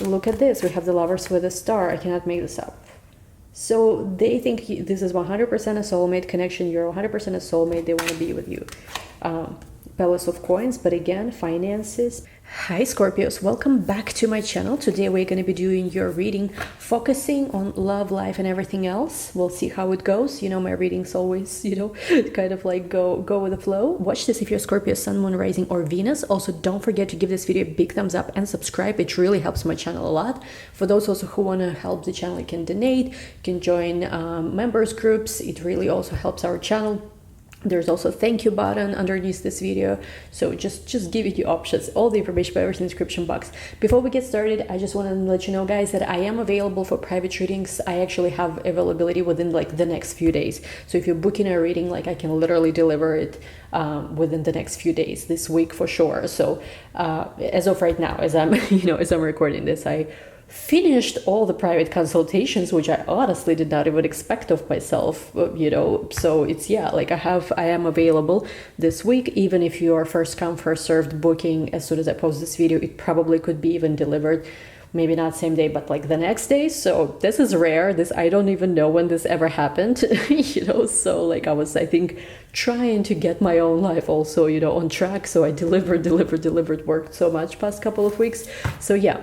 Look at this. We have the Lovers with a star. I cannot make this up. So they think this is 100% a soulmate connection. You're 100% a soulmate. They want to be with you. Palace of Coins, but again, finances. Hi Scorpios, welcome back to my channel. Today we're going to be doing your reading, focusing on love, life, and everything else. We'll see how it goes. You know, my readings always, kind of like go with the flow. Watch this if you're Scorpio, Sun, Moon, Rising, or Venus. Also, don't forget to give this video a big thumbs up and subscribe. It really helps my channel a lot. For those also who want to help the channel, you can donate, you can join members groups. It really also helps our channel. There's also a thank you button underneath this video, so just give it your options. All the information by everything in the description box. Before we get started, I just want to let you know, guys, that I am available for private readings. I actually have availability within like the next few days. So if you're booking a reading, like I can literally deliver it within the next few days, this week for sure. So as of right now, as I'm as I'm recording this, I finished all the private consultations, which I honestly did not even expect of myself, so it's I am available this week. Even if you are first come first served booking, as soon as I post this video, it probably could be even delivered, maybe not same day, but like the next day. So this is rare. I don't even know when this ever happened. So like I was, I think, trying to get my own life also on track. So I delivered, worked so much past couple of weeks. So yeah,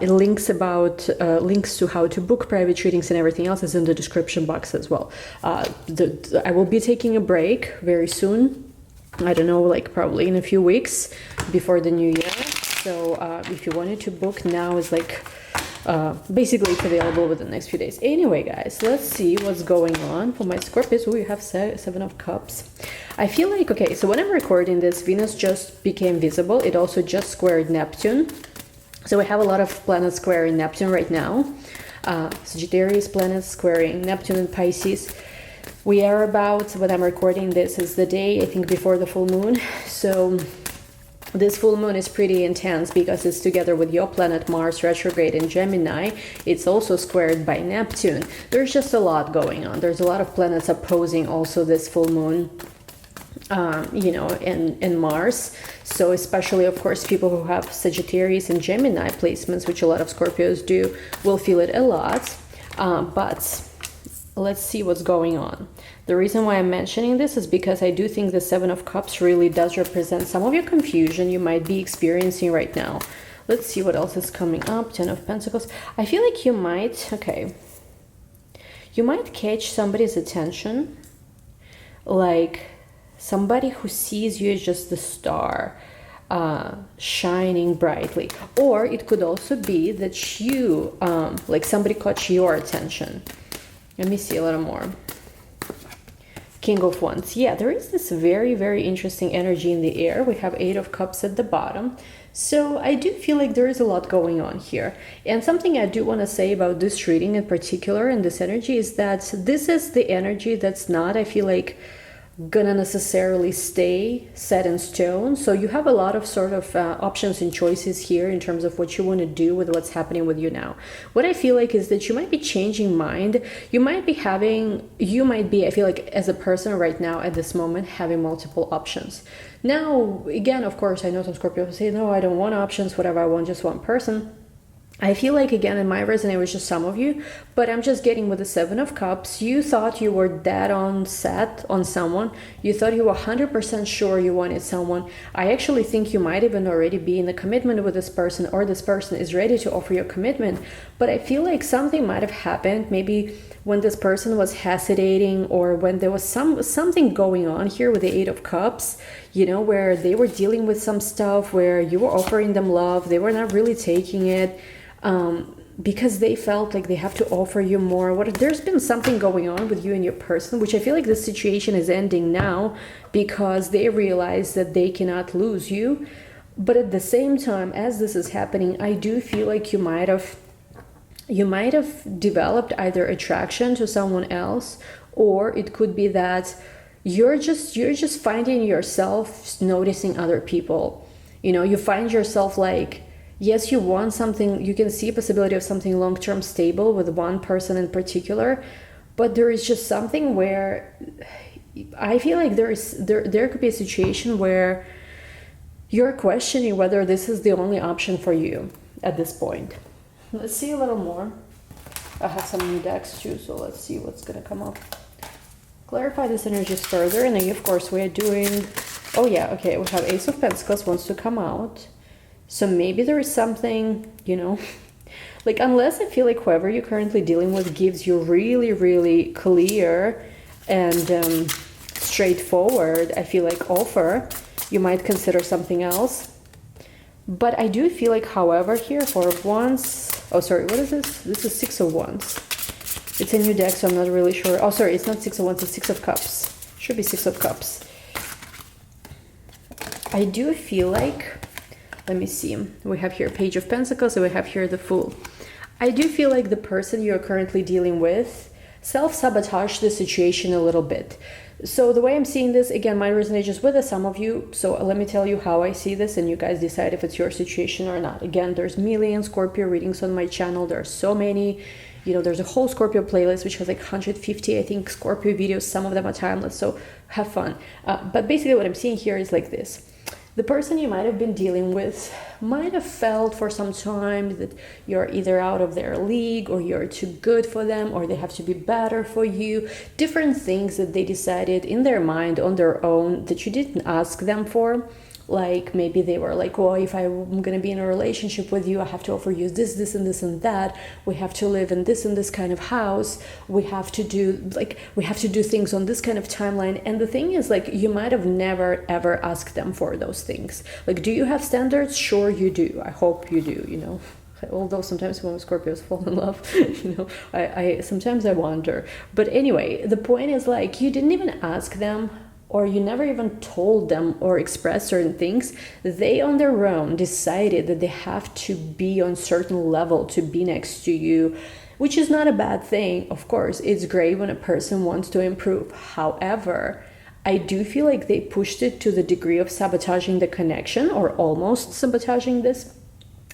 links to how to book private readings and everything else is in the description box as well. I will be taking a break very soon. I don't know, like probably in a few weeks before the new year. So if you wanted to book, now is like basically it's available within the next few days. Anyway, guys, let's see what's going on for my Scorpios. We have Seven of Cups. I feel like, okay, so when I'm recording this, Venus just became visible. It also just squared Neptune. So we have a lot of planets squaring Neptune right now. Sagittarius planets squaring Neptune and Pisces. We are about, when I'm recording this, is the day, I think, before the full moon. So this full moon is pretty intense because it's together with your planet Mars retrograde in Gemini. It's also squared by Neptune. There's just a lot going on. There's a lot of planets opposing also this full moon, and Mars. So especially, of course, people who have Sagittarius and Gemini placements, which a lot of Scorpios do, will feel it a lot. But let's see what's going on. The reason why I'm mentioning this is because I do think the Seven of Cups really does represent some of your confusion you might be experiencing right now. Let's see what else is coming up. Ten of Pentacles. I feel like you might catch somebody's attention, like somebody who sees you as just the star, shining brightly. Or it could also be that you, like somebody caught your attention. Let me see a little more. King of Wands. Yeah, there is this very, very interesting energy in the air. We have Eight of Cups at the bottom. So I do feel like there is a lot going on here. And something I do want to say about this reading in particular and this energy is that this is the energy that's not, I feel like, gonna necessarily stay set in stone. So you have a lot of sort of options and choices here in terms of what you want to do with what's happening with you now. What I feel like is that you might be changing mind. You might be, I feel like, as a person right now at this moment, having multiple options. Now, again, of course, I know some Scorpios say, no, I don't want options, whatever, I want just one person. I feel like, again, it might resonate with just some of you, but I'm just getting with the Seven of Cups. You thought you were dead on set on someone. You thought you were 100% sure you wanted someone. I actually think you might even already be in a commitment with this person, or this person is ready to offer you a commitment. But I feel like something might have happened, maybe when this person was hesitating, or when there was something going on here with the Eight of Cups, where they were dealing with some stuff, where you were offering them love, they were not really taking it. Because they felt like they have to offer you more. There's been something going on with you and your person, which I feel like this situation is ending now because they realize that they cannot lose you. But at the same time, as this is happening, I do feel like you might have developed either attraction to someone else, or it could be that you're just finding yourself noticing other people. You find yourself like, yes, you want something, you can see a possibility of something long-term stable with one person in particular, but there is just something where I feel like there could be a situation where you're questioning whether this is the only option for you at this point. Let's see a little more. I have some new decks too, so let's see what's gonna come up. Clarify these energies further, and then of course we are doing, oh yeah, okay, we have Ace of Pentacles wants to come out. So maybe there is something, you know, like unless I feel like whoever you're currently dealing with gives you really, really clear and straightforward, I feel like, offer, you might consider something else. But I do feel like, however, here for Wands, oh sorry, what is this? This is Six of Wands. It's a new deck, so I'm not really sure. Oh sorry, it's not Six of Wands, it's Six of Cups. Should be Six of Cups. I do feel like, let me see, we have here Page of Pentacles, and we have here the Fool. I do feel like the person you're currently dealing with self-sabotage the situation a little bit. So the way I'm seeing this, again, might resonate just with some of you. So let me tell you how I see this, and you guys decide if it's your situation or not. Again, there's million Scorpio readings on my channel. There are so many. You know, there's a whole Scorpio playlist, which has like 150, I think, Scorpio videos. Some of them are timeless, so have fun. But basically what I'm seeing here is like this. The person you might have been dealing with might have felt for some time that you're either out of their league, or you're too good for them, or they have to be better for you. Different things that they decided in their mind on their own that you didn't ask them for. Like maybe they were like, well, if I'm going to be in a relationship with you, I have to offer you this, this, and this, and that. We have to live in this and this kind of house. We have to do things on this kind of timeline. And the thing is, like, you might have never, ever asked them for those things. Like, do you have standards? Sure you do. I hope you do, you know. Although sometimes when Scorpios fall in love, you know, I sometimes I wonder. But anyway, the point is, like, you didn't even ask them, or you never even told them or expressed certain things. They on their own decided that they have to be on certain level to be next to you, which is not a bad thing. Of course, it's great when a person wants to improve. However, I do feel like they pushed it to the degree of sabotaging the connection, or almost sabotaging this.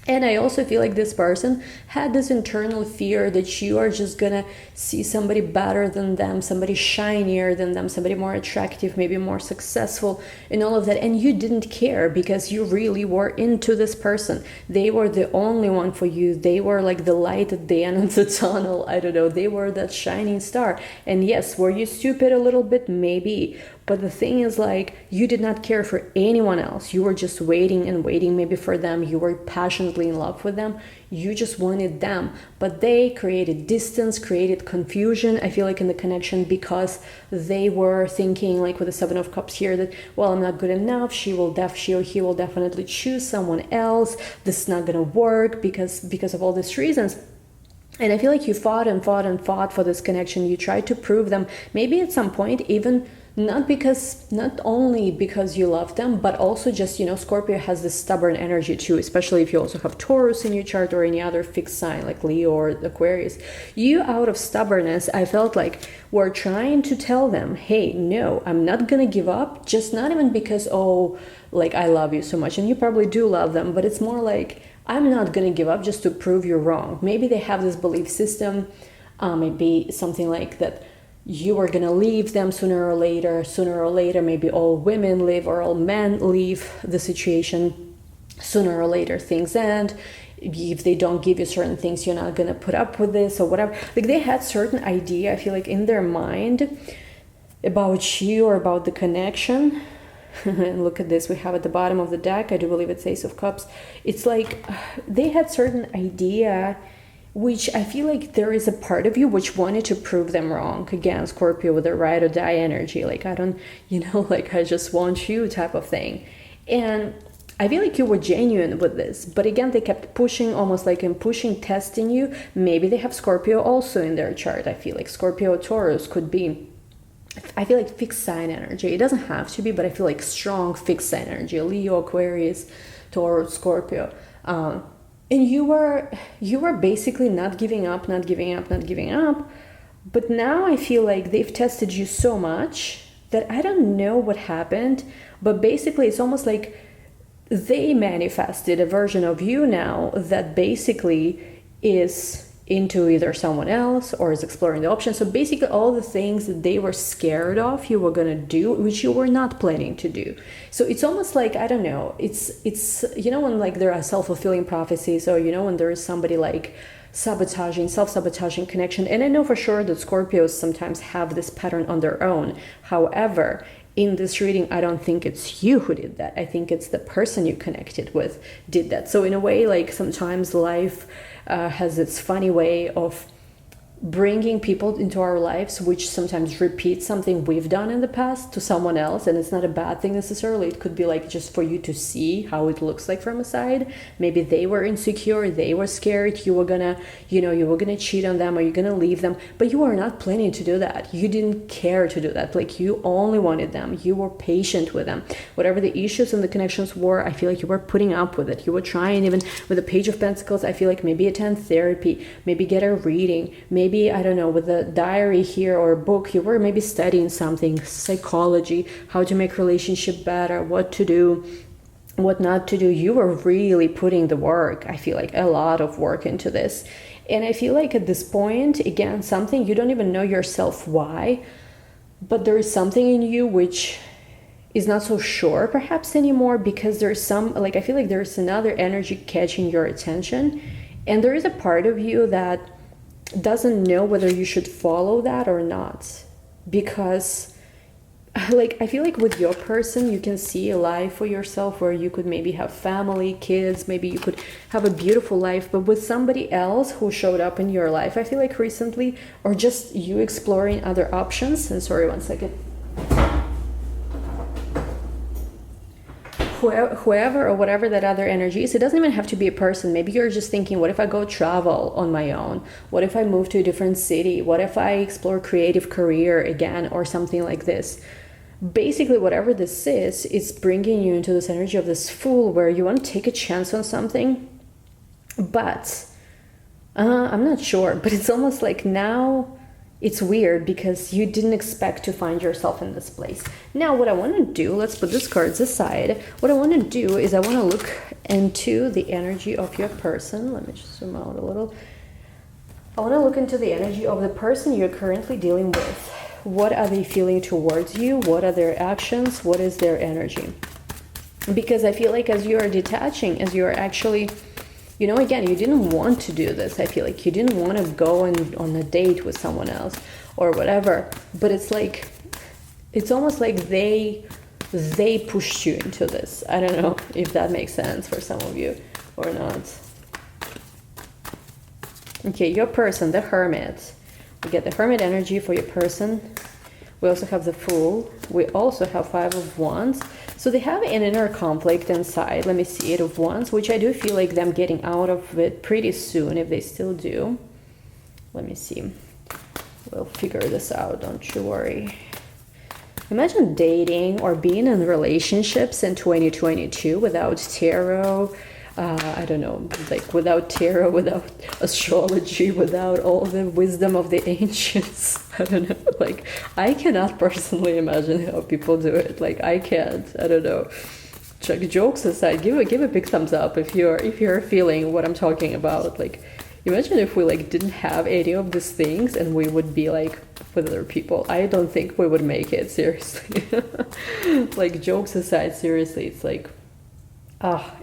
And I also feel like this person had this internal fear that you are just gonna see somebody better than them, somebody shinier than them, somebody more attractive, maybe more successful, and all of that. And you didn't care because you really were into this person. They were the only one for you. They were like the light at the end of the tunnel. I don't know. They were that shining star. And yes, were you stupid a little bit? Maybe. But the thing is, like, you did not care for anyone else. You were just waiting and waiting maybe for them. You were passionately in love with them. You just wanted them. But they created distance, created confusion, I feel like, in the connection, because they were thinking, like with the Seven of Cups here, that, well, I'm not good enough. She or he will definitely choose someone else. This is not going to work because of all these reasons. And I feel like you fought and fought and fought for this connection. You tried to prove them, maybe at some point even not only because you love them, but also just, you know, Scorpio has this stubborn energy too, especially if you also have Taurus in your chart or any other fixed sign like Leo or Aquarius. You, out of stubbornness, I felt like, were trying to tell them, hey, no, I'm not gonna give up, just not even because, oh, like, I love you so much, and you probably do love them, but it's more like, I'm not gonna give up just to prove you wrong. Maybe they have this belief system, maybe something like that, you are gonna leave them sooner or later, maybe all women leave or all men leave the situation, sooner or later things end. If they don't give you certain things, you're not gonna put up with this or whatever. Like, they had certain idea, I feel like, in their mind about you or about the connection. And look at this, we have at the bottom of the deck, I do believe it's Ace of Cups. It's like they had certain idea, which I feel like there is a part of you which wanted to prove them wrong. Again, Scorpio with the ride or die energy, like, I don't, you know, like, I just want you type of thing. And I feel like you were genuine with this, but again, they kept pushing, almost like in pushing, testing you. Maybe they have Scorpio also in their chart. I feel like Scorpio or Taurus could be, I feel like, fixed sign energy. It doesn't have to be, but I feel like strong fixed sign energy. Leo, Aquarius, Taurus, Scorpio. And you were basically not giving up. But now I feel like they've tested you so much that I don't know what happened, but basically it's almost like they manifested a version of you now that basically is into either someone else or is exploring the option. So basically all the things that they were scared of you were gonna do, which you were not planning to do. So it's almost like, I don't know, it's you know, when like there are self-fulfilling prophecies, or you know, when there is somebody like self-sabotaging connection. And I know for sure that Scorpios sometimes have this pattern on their own. However, in this reading, I don't think it's you who did that. I think it's the person you connected with did that. So in a way, like sometimes life has its funny way of bringing people into our lives which sometimes repeat something we've done in the past to someone else. And it's not a bad thing necessarily. It could be like just for you to see how it looks like from a side. Maybe they were insecure, they were scared, you were gonna cheat on them, or you're gonna leave them, but you were not planning to do that. You didn't care to do that. Like, you only wanted them, you were patient with them. Whatever the issues and the connections were, I feel like you were putting up with it. You were trying, even with the Page of Pentacles, I feel like maybe attend therapy, maybe get a reading, maybe, I don't know, with the diary here or a book, you were maybe studying something, psychology, how to make relationship better, what to do, what not to do. You were really putting the work, I feel like a lot of work into this. And I feel like at this point, again, something you don't even know yourself why, but there is something in you which is not so sure perhaps anymore, because there's some, like, I feel like there's another energy catching your attention, and there is a part of you that doesn't know whether you should follow that or not. Because like, I feel like with your person, you can see a life for yourself where you could maybe have family, kids, maybe you could have a beautiful life. But with somebody else who showed up in your life, I feel like recently, or just you exploring other options, and sorry, one second, whoever or whatever that other energy is, it doesn't even have to be a person. Maybe you're just thinking, what if I go travel on my own? What if I move to a different city? What if I explore creative career again, or something like this? Basically, whatever this is, it's bringing you into this energy of this Fool, where you want to take a chance on something, but I'm not sure. But it's almost like now it's weird because you didn't expect to find yourself in this place. Now, what I want to do, let's put these cards aside. What I want to do is I want to look into the energy of your person. Let me just zoom out a little. I want to look into the energy of the person you're currently dealing with. What are they feeling towards you? What are their actions? What is their energy? Because I feel like as you are detaching, as you are actually, you know, again, you didn't want to do this. I feel like you didn't want to go on a date with someone else or whatever. But it's like, it's almost like they pushed you into this. I don't know if that makes sense for some of you or not. Okay, your person, the Hermit. We get the Hermit energy for your person. We also have the Fool. We also have Five of Wands. So they have an inner conflict inside. Let me see, Eight of Wands, which I do feel like them getting out of it pretty soon, if they still do. Let me see. We'll figure this out, don't you worry. Imagine dating or being in relationships in 2022 without tarot. I don't know, like without tarot, without astrology, without all the wisdom of the ancients. I don't know, like, I cannot personally imagine how people do it. Like, I can't, I don't know. Check, jokes aside, give a big thumbs up if you're feeling what I'm talking about. Like, imagine if we like didn't have any of these things and we would be like with other people. I don't think we would make it, seriously. Like, jokes aside, seriously, it's like,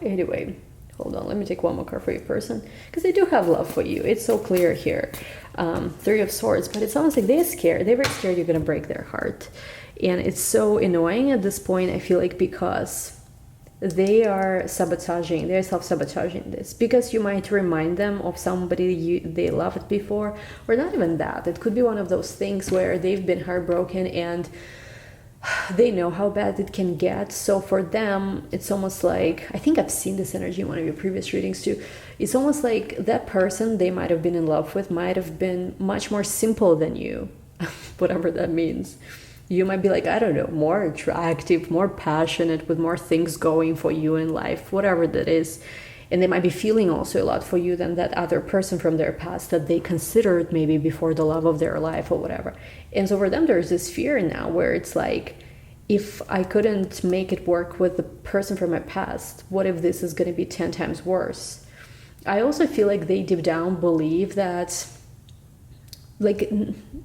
anyway. Hold on, let me take one more card for your person, because they do have love for you. It's so clear here. Three of Swords, but it's almost like they're scared. They're very scared you're going to break their heart. And it's so annoying at this point, I feel like, because they are sabotaging, they're self-sabotaging this. Because you might remind them of somebody they loved before, or not even that. It could be one of those things where they've been heartbroken and they know how bad it can get. So for them, it's almost like, I think I've seen this energy in one of your previous readings too. It's almost like that person they might have been in love with might have been much more simple than you, whatever that means. You might be like, I don't know, more attractive, more passionate, with more things going for you in life, whatever that is. And they might be feeling also a lot for you than that other person from their past that they considered maybe before the love of their life or whatever. And so for them, there's this fear now where it's like, if I couldn't make it work with the person from my past, what if this is going to be 10 times worse? I also feel like they deep down believe that, like,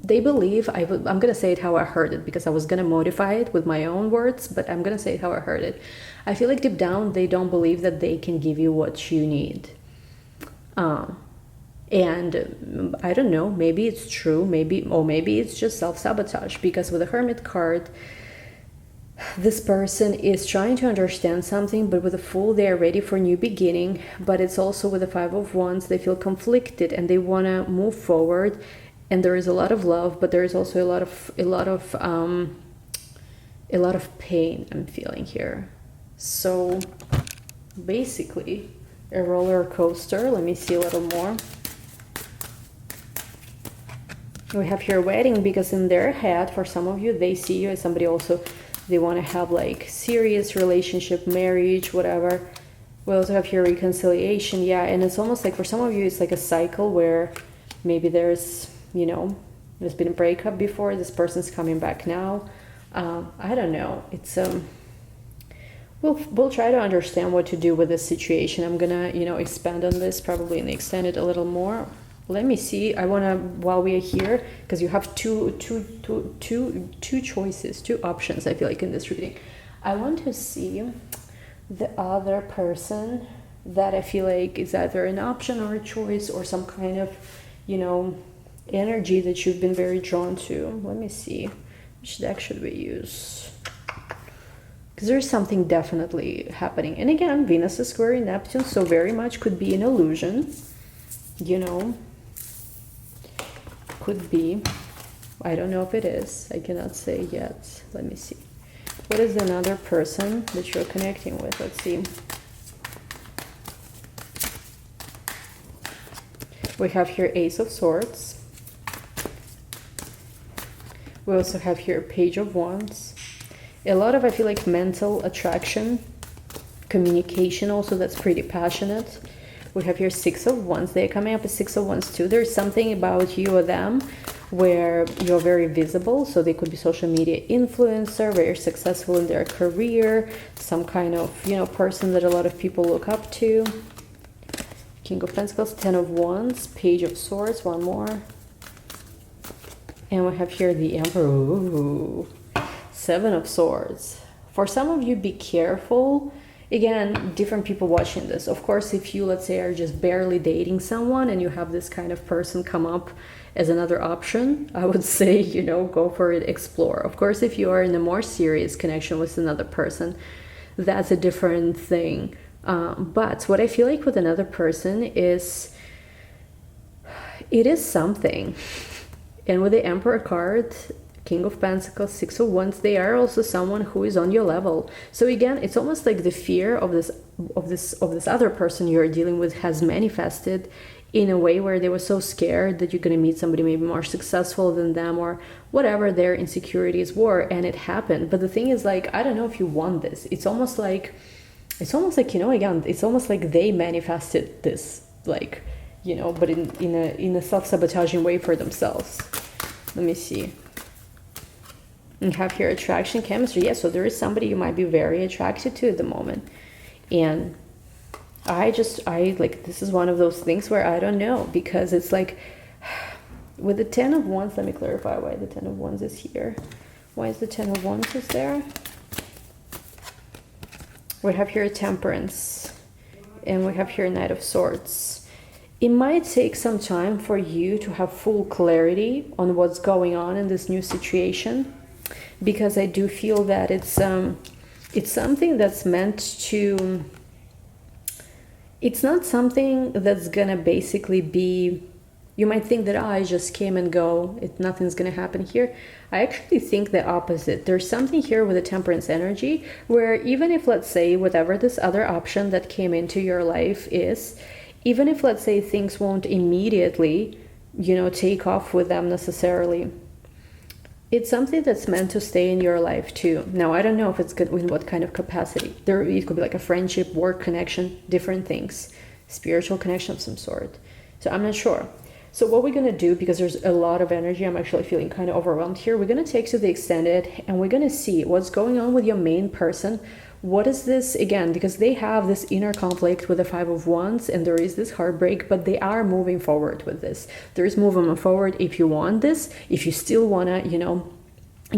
they believe, I'm gonna say it how I heard it, because I was gonna modify it with my own words, but I'm gonna say it how I heard it. I feel like deep down they don't believe that they can give you what you need. And I don't know, maybe it's true, maybe it's just self-sabotage, because with the Hermit card, this person is trying to understand something, but with the Fool, they are ready for a new beginning. But it's also with the Five of Wands, they feel conflicted and they want to move forward. And there is a lot of love, but there is also a lot of pain I'm feeling here. So basically, a roller coaster. Let me see a little more. We have here wedding, because in their head, for some of you, they see you as somebody also, they want to have like serious relationship, marriage, whatever. We also have here reconciliation. Yeah, and it's almost like for some of you, it's like a cycle where maybe there's, you know, there's been a breakup before, this person's coming back now. I don't know. It's we'll try to understand what to do with this situation. I'm gonna, you know, expand on this probably and extend it a little more. Let me see. I wanna, while we are here, because you have two choices, two options, I feel like, in this reading. I want to see the other person that I feel like is either an option or a choice or some kind of, you know, energy that you've been very drawn to. Let me see. Which deck should we use? Because there's something definitely happening. And again, Venus is square in Neptune, so very much could be an illusion, you know. Could be. I don't know if it is. I cannot say yet. Let me see. What is another person that you're connecting with? Let's see. We have here Ace of Swords. We also have here Page of Wands. A lot of, I feel like, mental attraction, communication also that's pretty passionate. We have here Six of Wands. They're coming up as Six of Wands too. There's something about you or them where you're very visible. So they could be social media influencer, very successful in their career, some kind of, you know, person that a lot of people look up to. King of Pentacles, Ten of Wands, Page of Swords, one more. And we have here the Emperor. Ooh. Seven of Swords. For some of you, be careful. Again, different people watching this. Of course, if you, let's say, are just barely dating someone and you have this kind of person come up as another option, I would say, you know, go for it, explore. Of course, if you are in a more serious connection with another person, that's a different thing. But what I feel like with another person is, it is something. And with the Emperor card, King of Pentacles, Six of Wands, they are also someone who is on your level. So again, it's almost like the fear of this other person you're dealing with has manifested in a way where they were so scared that you're going to meet somebody maybe more successful than them or whatever their insecurities were, and it happened. But the thing is, like, I don't know if you want this. It's almost like, you know, again, it's almost like they manifested this, like, you know, but in a self-sabotaging way for themselves. Let me see. And have here attraction, chemistry. Yeah, so there is somebody you might be very attracted to at the moment. And I like, this is one of those things where I don't know, because it's like, with the Ten of Wands, let me clarify why the Ten of Wands is here. Why is the Ten of Wands is there? We have here Temperance, and we have here Knight of Swords. It might take some time for you to have full clarity on what's going on in this new situation, because I do feel that it's something that's meant to, it's not something that's gonna basically be, you might think that, I just came and go, nothing's gonna happen here. I actually think the opposite. There's something here with the Temperance energy where even if, let's say, whatever this other option that came into your life is, even if, let's say, things won't immediately, you know, take off with them necessarily, it's something that's meant to stay in your life too. Now, I don't know if it's good, in what kind of capacity. It could be like a friendship, work connection, different things, spiritual connection of some sort. So I'm not sure. So what we're going to do, because there's a lot of energy, I'm actually feeling kind of overwhelmed here. We're going to take to the extended, and we're going to see what's going on with your main person, what is this again? Because they have this inner conflict with the Five of Wands, and there is this heartbreak, but they are moving forward with this. There is movement forward if you want this, if you still want to, you know,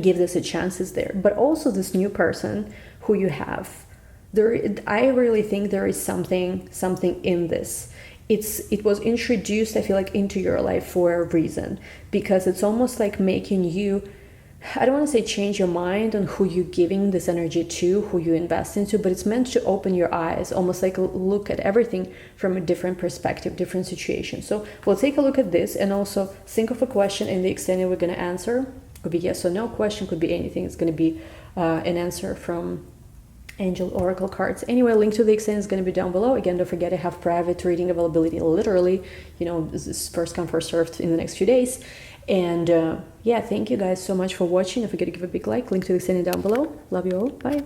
give this a chance, is there. But also this new person who you have, there, I really think there is something in this. It was introduced, I feel like, into your life for a reason, because it's almost like making you, I don't want to say change your mind on who you're giving this energy to, who you invest into, but it's meant to open your eyes, almost like look at everything from a different perspective, different situation. So we'll take a look at this, and also think of a question in the extended we're going to answer. Could be yes or no question, could be anything. It's going to be an answer from Angel Oracle cards. Anyway, link to the extended is going to be down below. Again, don't forget I have private reading availability, literally, you know, this is first come first served in the next few days. And yeah, thank you guys so much for watching. Don't forget to give a big like. Link to the extended down below. Love you all. Bye.